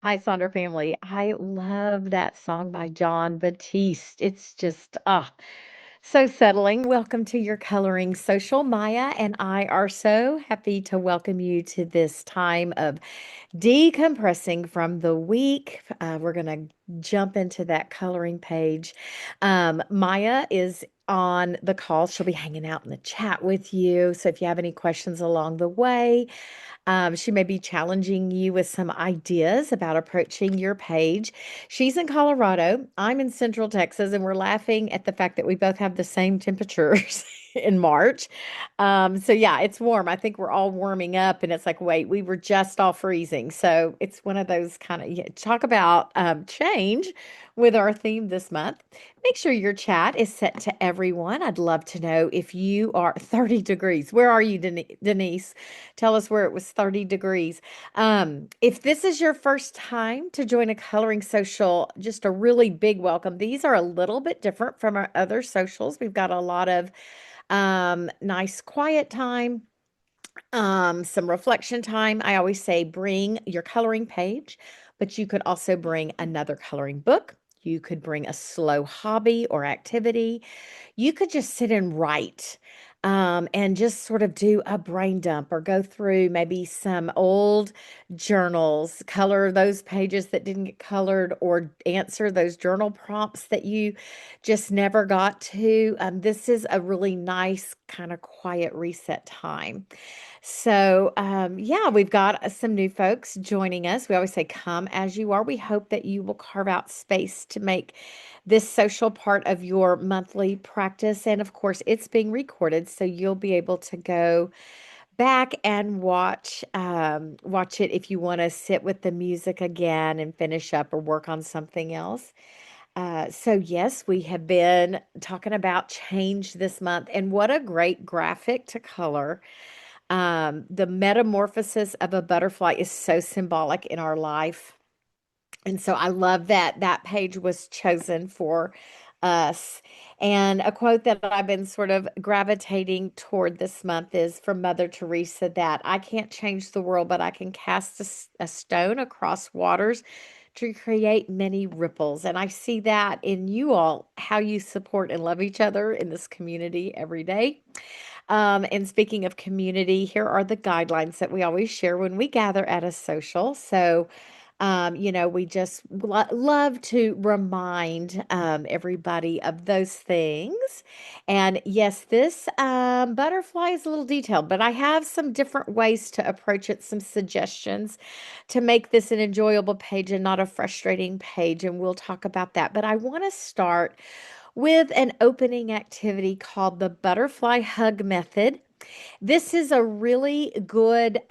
Hi, Sonder family. I love that song by John Batiste. It's just, so settling. Welcome to your Coloring Social. Maya and I are so happy to welcome you to this time of decompressing from the week. We're going to jump into that coloring page. Maya is on the call. She'll be hanging out in the chat with you. So if you have any questions along the way, she may be challenging you with some ideas about approaching your page. She's in Colorado. I'm in Central Texas, and we're laughing at the fact that we both have the same temperatures in March. So yeah, it's warm. I think we're all warming up, and it's like, wait, we were just all freezing. So it's one of those kind of talk about change with our theme this month. Make sure your chat is set to everyone. I'd love to know if you are 30 degrees. Where are you, Denise? Tell us where it was 30 degrees. If this is your first time to join a coloring social, just a really big welcome. These are a little bit different from our other socials. We've got a lot of nice quiet time, some reflection time. I always say bring your coloring page, but you could also bring another coloring book. You could bring a slow hobby or activity. You could just sit and write, and just sort of do a brain dump or go through maybe some old journals, color those pages that didn't get colored, or answer those journal prompts that you just never got to. This is a really nice kind of quiet reset time. So, yeah, we've got some new folks joining us. We always say, come as you are. We hope that you will carve out space to make this social part of your monthly practice. And of course, it's being recorded, so you'll be able to go back and watch it if you want to sit with the music again and finish up or work on something else. So yes, we have been talking about change this month, and what a great graphic to color. The metamorphosis of a butterfly is so symbolic in our life. And so I love that that page was chosen for us. And a quote that I've been sort of gravitating toward this month is from Mother Teresa, that I can't change the world, but I can cast a stone across waters to create many ripples. And I see that in you all, how you support and love each other in this community every day. And speaking of community, here are the guidelines that we always share when we gather at a social. So, we just love to remind everybody of those things. And yes, this butterfly is a little detailed, but I have some different ways to approach it, some suggestions to make this an enjoyable page and not a frustrating page. And we'll talk about that. But I want to start with an opening activity called the butterfly hug method. This is a really good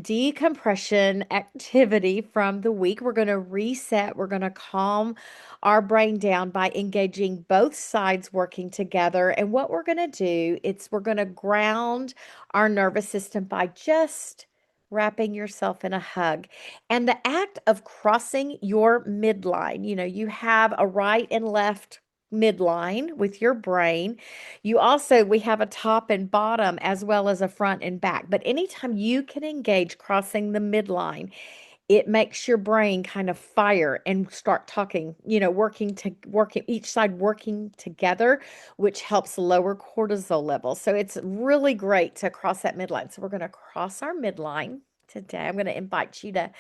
decompression activity from the week. We're going to reset, we're going to calm our brain down by engaging both sides working together. And what we're going to do, it's we're going to ground our nervous system by just wrapping yourself in a hug. And the act of crossing your midline, you have a right and left midline with your brain. We have a top and bottom as well as a front and back. But anytime you can engage crossing the midline, it makes your brain kind of fire and start talking, working each side working together, which helps lower cortisol levels. So it's really great to cross that midline. So we're going to cross our midline today. I'm going to invite you to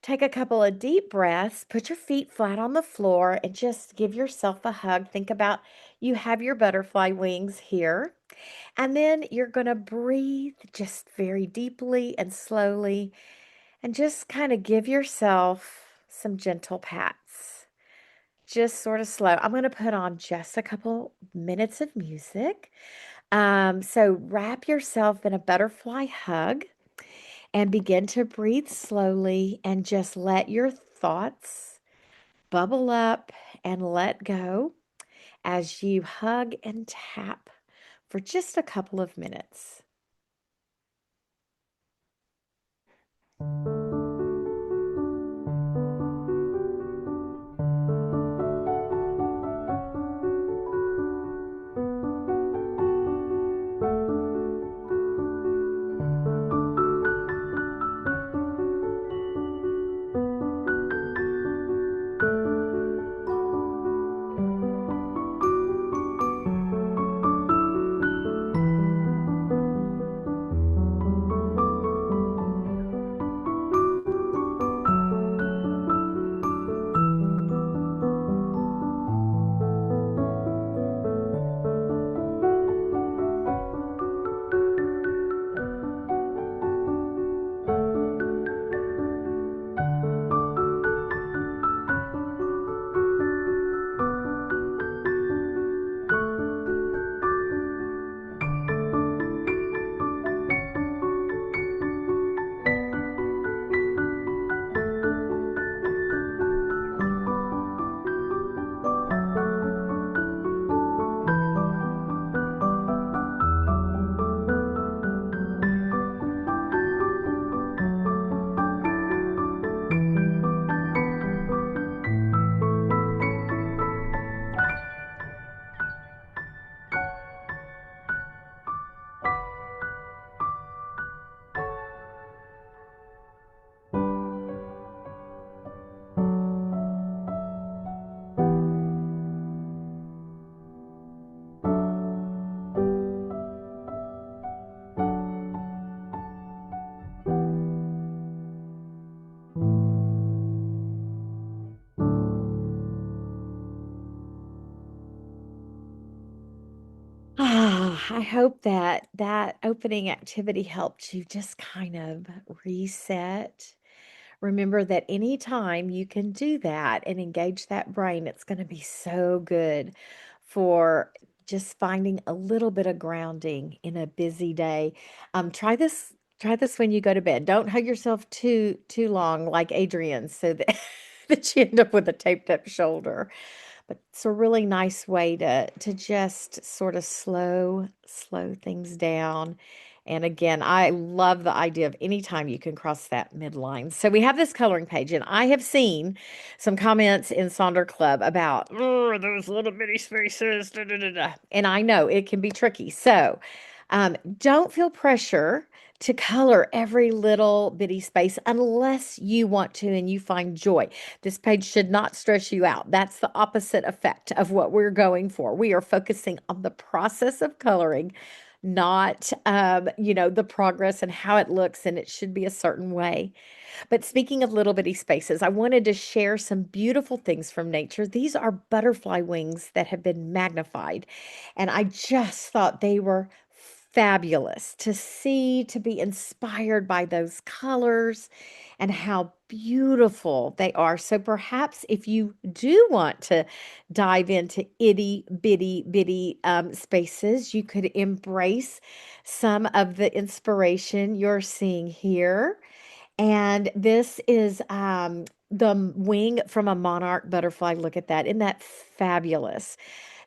take a couple of deep breaths, put your feet flat on the floor, and just give yourself a hug. Think about you have your butterfly wings here. And then you're going to breathe just very deeply and slowly, and just kind of give yourself some gentle pats. Just sort of slow. I'm going to put on just a couple minutes of music. So wrap yourself in a butterfly hug and begin to breathe slowly and just let your thoughts bubble up and let go as you hug and tap for just a couple of minutes. I hope that that opening activity helped you just kind of reset. Remember that anytime you can do that and engage that brain, it's going to be so good for just finding a little bit of grounding in a busy day. Try this when you go to bed. Don't hug yourself too long like Adrian so that that you end up with a taped up shoulder. But it's a really nice way to just sort of slow things down. And again, I love the idea of anytime you can cross that midline. So we have this coloring page, and I have seen some comments in Sonder Club about "Oh, those little bitty spaces. Da, da, da, da." And I know it can be tricky. So don't feel pressure to color every little bitty space unless you want to and you find joy. This page should not stress you out. That's the opposite effect of what we're going for. We are focusing on the process of coloring, not, the progress and how it looks, and it should be a certain way. But speaking of little bitty spaces, I wanted to share some beautiful things from nature. These are butterfly wings that have been magnified, and I just thought they were fabulous to see, to be inspired by those colors and how beautiful they are. So perhaps if you do want to dive into itty bitty spaces, you could embrace some of the inspiration you're seeing here. And this is the wing from a monarch butterfly. Look at that. Isn't that fabulous?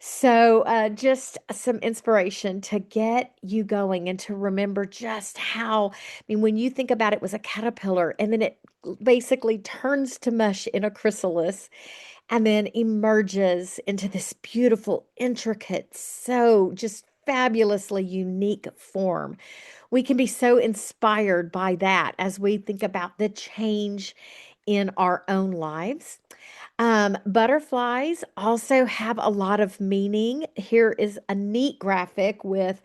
So, just some inspiration to get you going and to remember just how, I mean, when you think about it, was a caterpillar and then it basically turns to mush in a chrysalis and then emerges into this beautiful, intricate, so just fabulously unique form. We can be so inspired by that as we think about the change in our own lives. Butterflies also have a lot of meaning. Here is a neat graphic with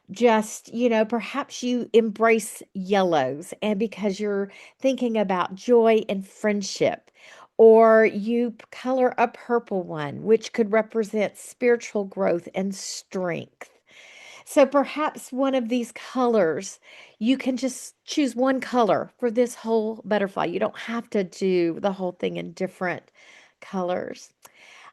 just, perhaps you embrace yellows and because you're thinking about joy and friendship, or you color a purple one, which could represent spiritual growth and strength. So perhaps one of these colors, you can just choose one color for this whole butterfly. You don't have to do the whole thing in different colors.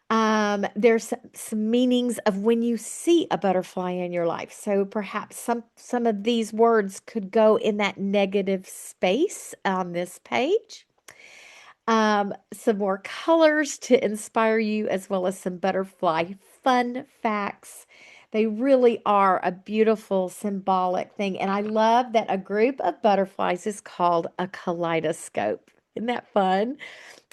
There's some meanings of when you see a butterfly in your life. So perhaps some of these words could go in that negative space on this page. Some more colors to inspire you, as well as some butterfly fun facts. They really are a beautiful symbolic thing. And I love that a group of butterflies is called a kaleidoscope. Isn't that fun?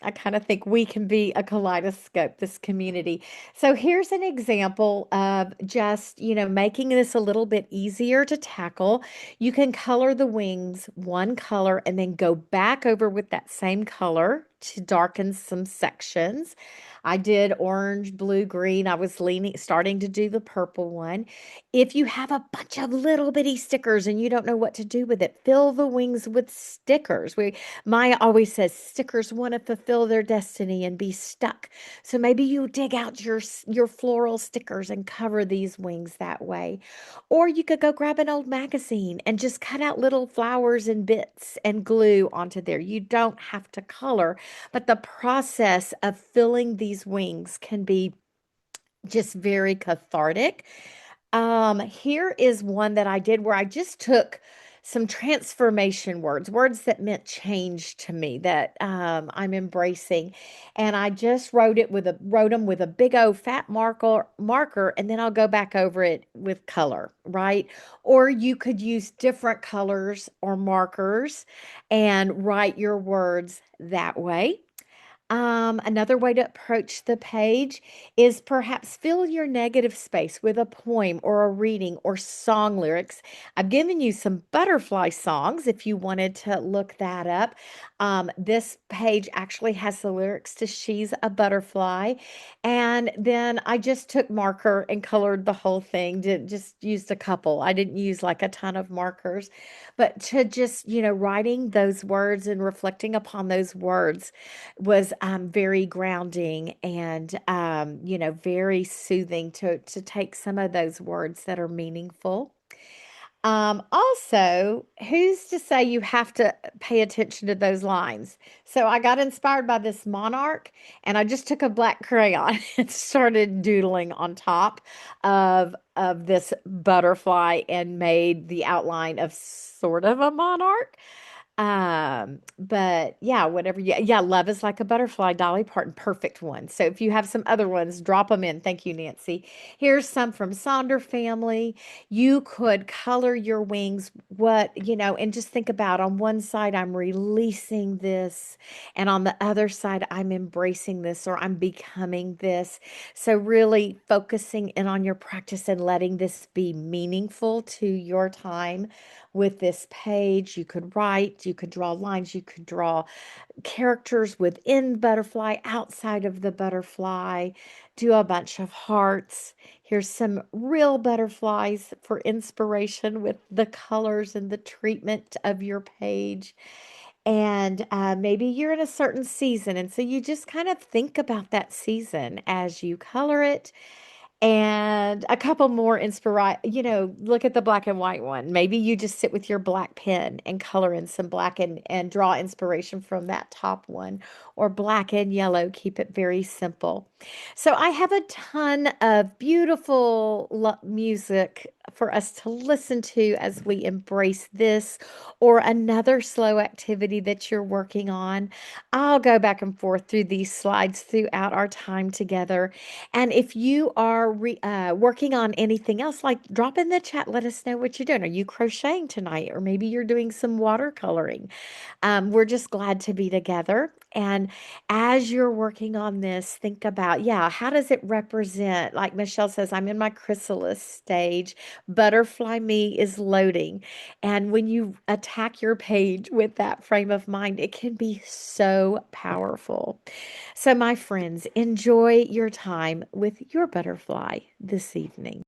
I kind of think we can be a kaleidoscope, this community. So here's an example of just, making this a little bit easier to tackle. You can color the wings one color and then go back over with that same color to darken some sections. I did orange, blue, green. I was starting to do the purple one. If you have a bunch of little bitty stickers and you don't know what to do with it, fill the wings with stickers. Maya always says stickers want to fulfill their destiny and be stuck. So maybe you dig out your floral stickers and cover these wings that way. Or you could go grab an old magazine and just cut out little flowers and bits and glue onto there. You don't have to color, but the process of filling these wings can be just very cathartic. Here is one that I did where I just took some transformation words, words that meant change to me that I'm embracing, and I just wrote them with a big old fat marker, and then I'll go back over it with color, right? Or you could use different colors or markers and write your words that way. Another way to approach the page is perhaps fill your negative space with a poem or a reading or song lyrics. I've given you some butterfly songs if you wanted to look that up. This page actually has the lyrics to She's a Butterfly. And then I just took marker and colored the whole thing, just used a couple. I didn't use like a ton of markers, but to just, writing those words and reflecting upon those words was very grounding and very soothing to take some of those words that are meaningful. Also, who's to say you have to pay attention to those lines? So I got inspired by this monarch and I just took a black crayon and started doodling on top of this butterfly and made the outline of sort of a monarch. But yeah, whatever. Yeah, love is like a butterfly, Dolly Parton, perfect one. So if you have some other ones, drop them in. Thank you, Nancy. Here's some from Sonder family. You could color your wings, and just think about on one side, I'm releasing this, and on the other side, I'm embracing this or I'm becoming this. So really focusing in on your practice and letting this be meaningful to your time with this page. You could write, you could draw lines, you could draw characters within butterfly, outside of the butterfly, do a bunch of hearts. Here's some real butterflies for inspiration with the colors and the treatment of your page. And maybe you're in a certain season. And so you just kind of think about that season as you color it and a couple more look at the black and white one. Maybe you just sit with your black pen and color in some black and draw inspiration from that top one, or black and yellow. Keep it very simple. So I have a ton of beautiful music for us to listen to as we embrace this or another slow activity that you're working on. I'll go back and forth through these slides throughout our time together. And if you are working on anything else, like drop in the chat, let us know what you're doing. Are you crocheting tonight? Or maybe you're doing some watercoloring. We're just glad to be together. And as you're working on this, think about, yeah, how does it represent? Like Michelle says, I'm in my chrysalis stage. Butterfly me is loading. And when you attack your page with that frame of mind, it can be so powerful. So, my friends, enjoy your time with your butterfly this evening.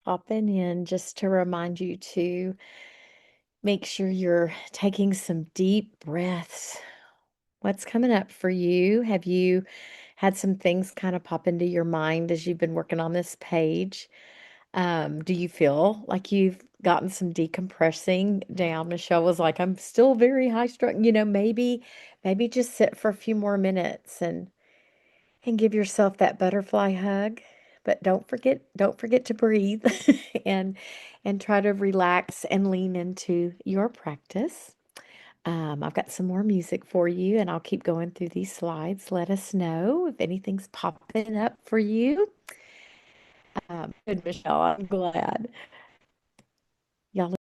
popping in just to remind you to make sure you're taking some deep breaths. What's coming up for you? Have you had some things kind of pop into your mind as you've been working on this page? Do you feel like you've gotten some decompressing down? Michelle was like, I'm still very high strung. Maybe just sit for a few more minutes and give yourself that butterfly hug. But don't forget to breathe and and try to relax and lean into your practice. I've got some more music for you, and I'll keep going through these slides. Let us know if anything's popping up for you. Good, Michelle. I'm glad. Y'all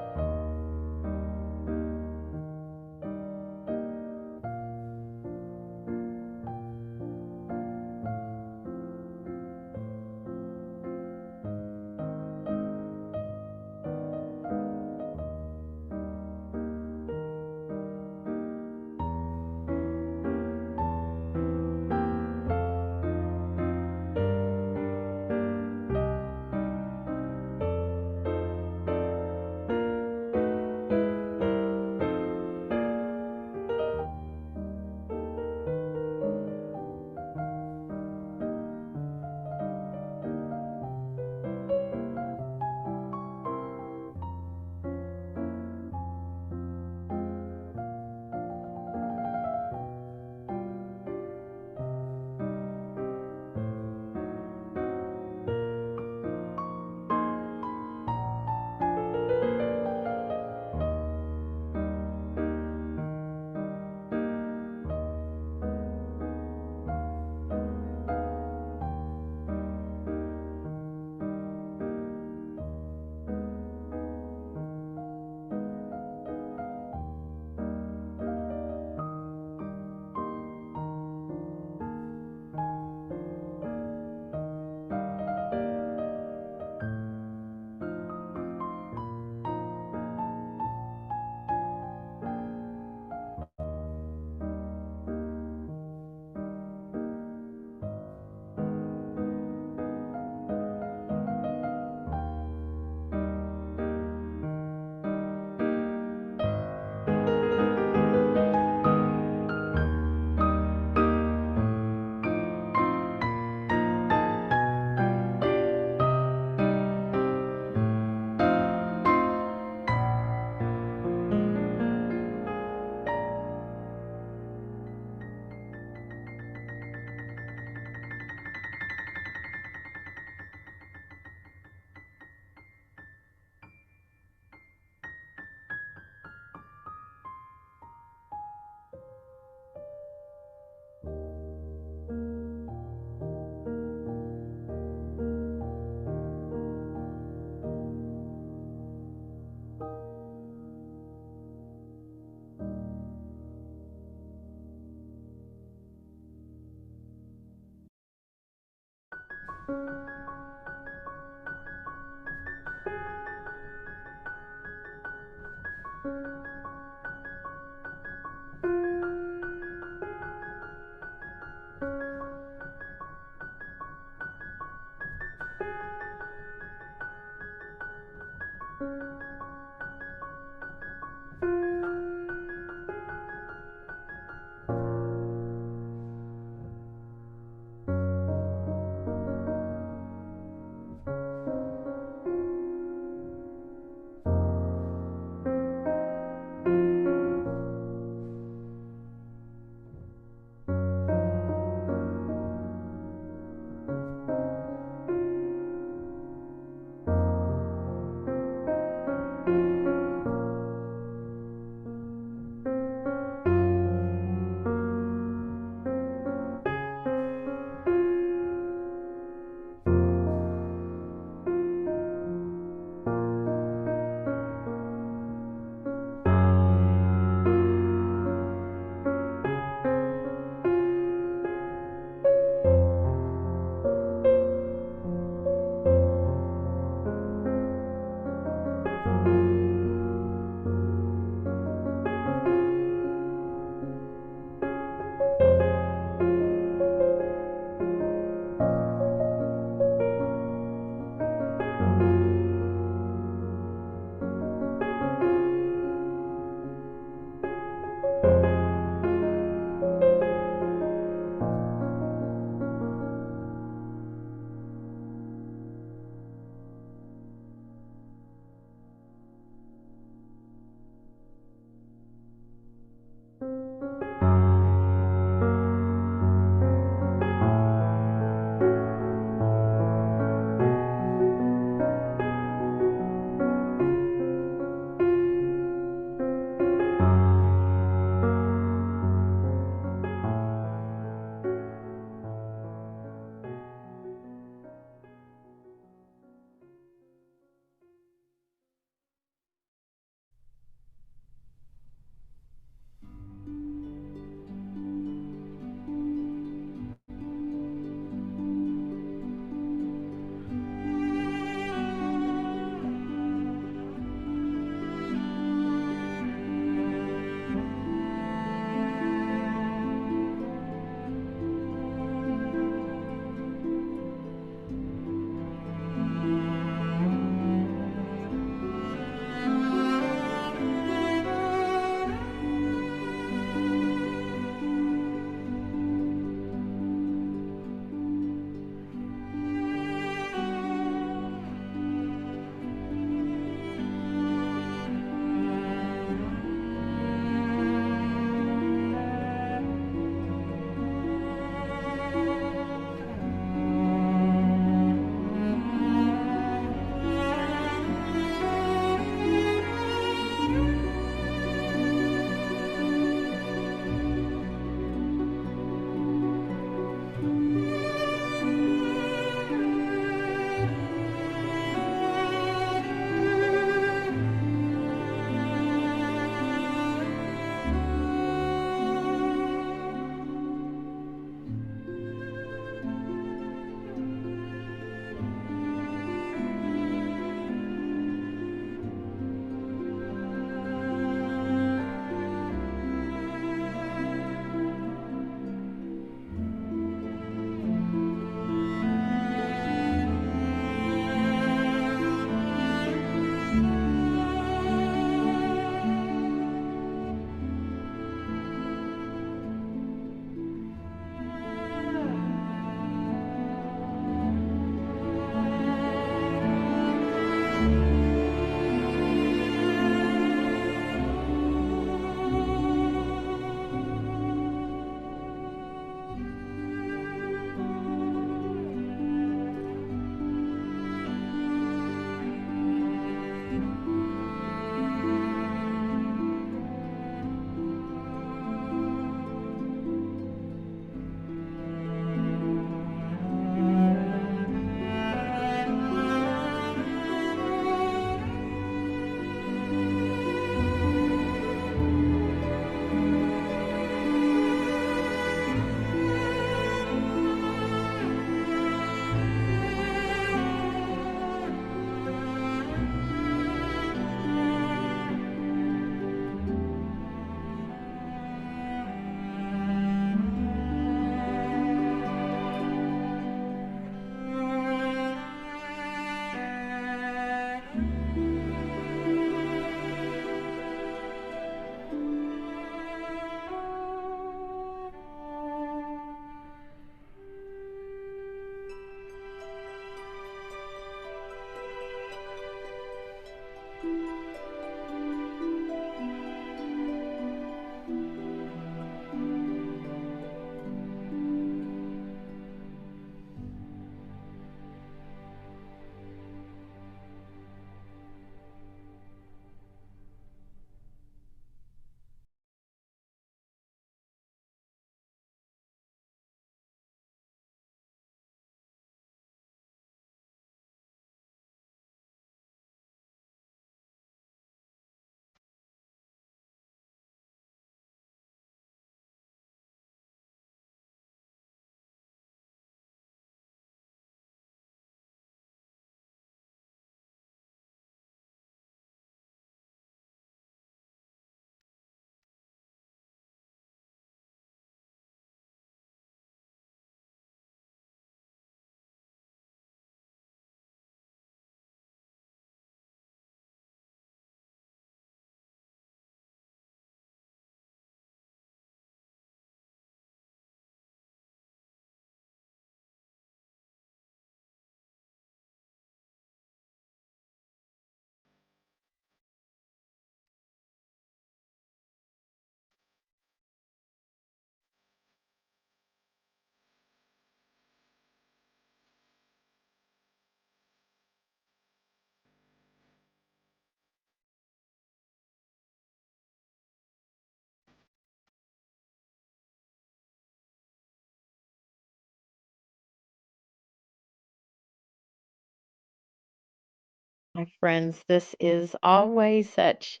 My friends, this is always such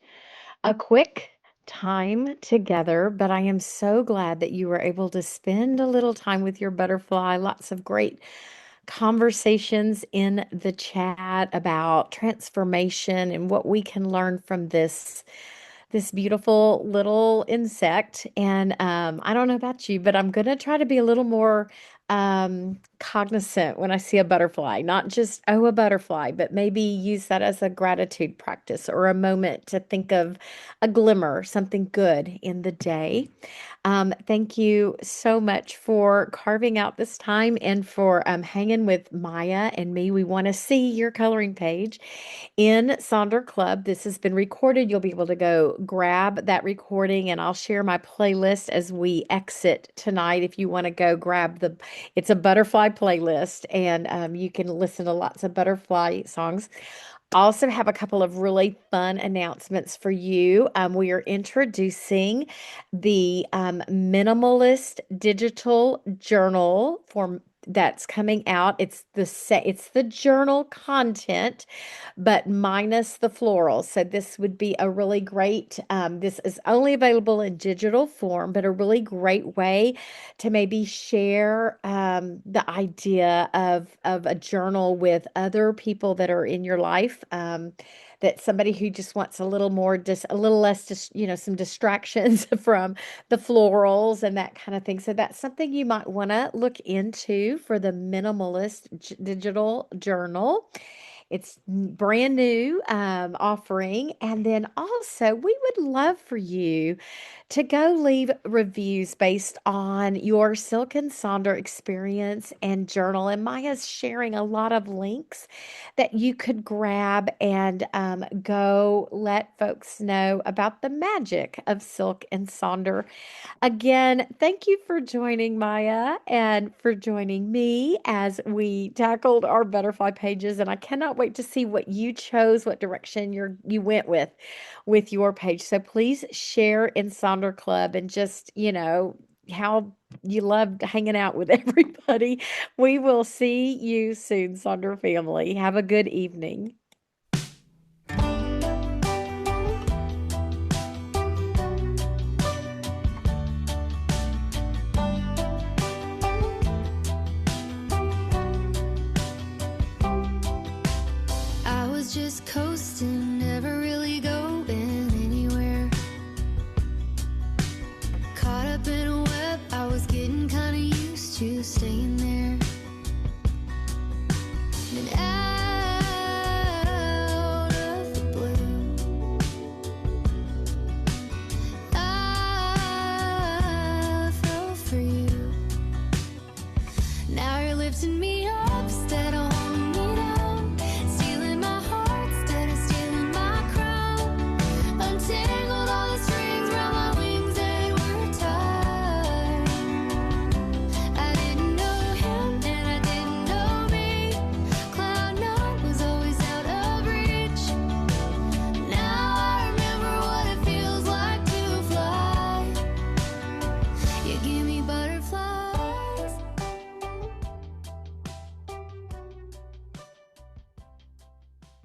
a quick time together, but I am so glad that you were able to spend a little time with your butterfly. Lots of great conversations in the chat about transformation and what we can learn from this beautiful little insect. And I don't know about you, but I'm going to try to be a little more cognizant when I see a butterfly, not just, oh, a butterfly, but maybe use that as a gratitude practice or a moment to think of a glimmer, something good in the day. Thank you so much for carving out this time and for hanging with Maya and me. We want to see your coloring page in Sonder Club. This has been recorded. You'll be able to go grab that recording, and I'll share my playlist as we exit tonight. If you want to go grab it's a butterfly playlist, and you can listen to lots of butterfly songs. Also have a couple of really fun announcements for you. We are introducing the minimalist digital journal for that's coming out. It's the journal content, but minus the florals. So this would be a really great. This is only available in digital form, but a really great way to maybe share the idea of a journal with other people that are in your life. That somebody who just wants a little more, just a little less, just some distractions from the florals and that kind of thing. So that's something you might want to look into for the minimalist digital journal. It's brand new offering. And then also, we would love for you to go leave reviews based on your Silk and Sonder experience and journal. And Maya's sharing a lot of links that you could grab and go let folks know about the magic of Silk and Sonder. Again, thank you for joining Maya and for joining me as we tackled our butterfly pages. And I cannot wait to see what you chose, what direction you went with your page. So please share in Sonder Club and just, how you loved hanging out with everybody. We will see you soon, Sonder family. Have a good evening. I was just coasting, never really going anywhere. Caught up in a web, I was getting kinda used to staying there. And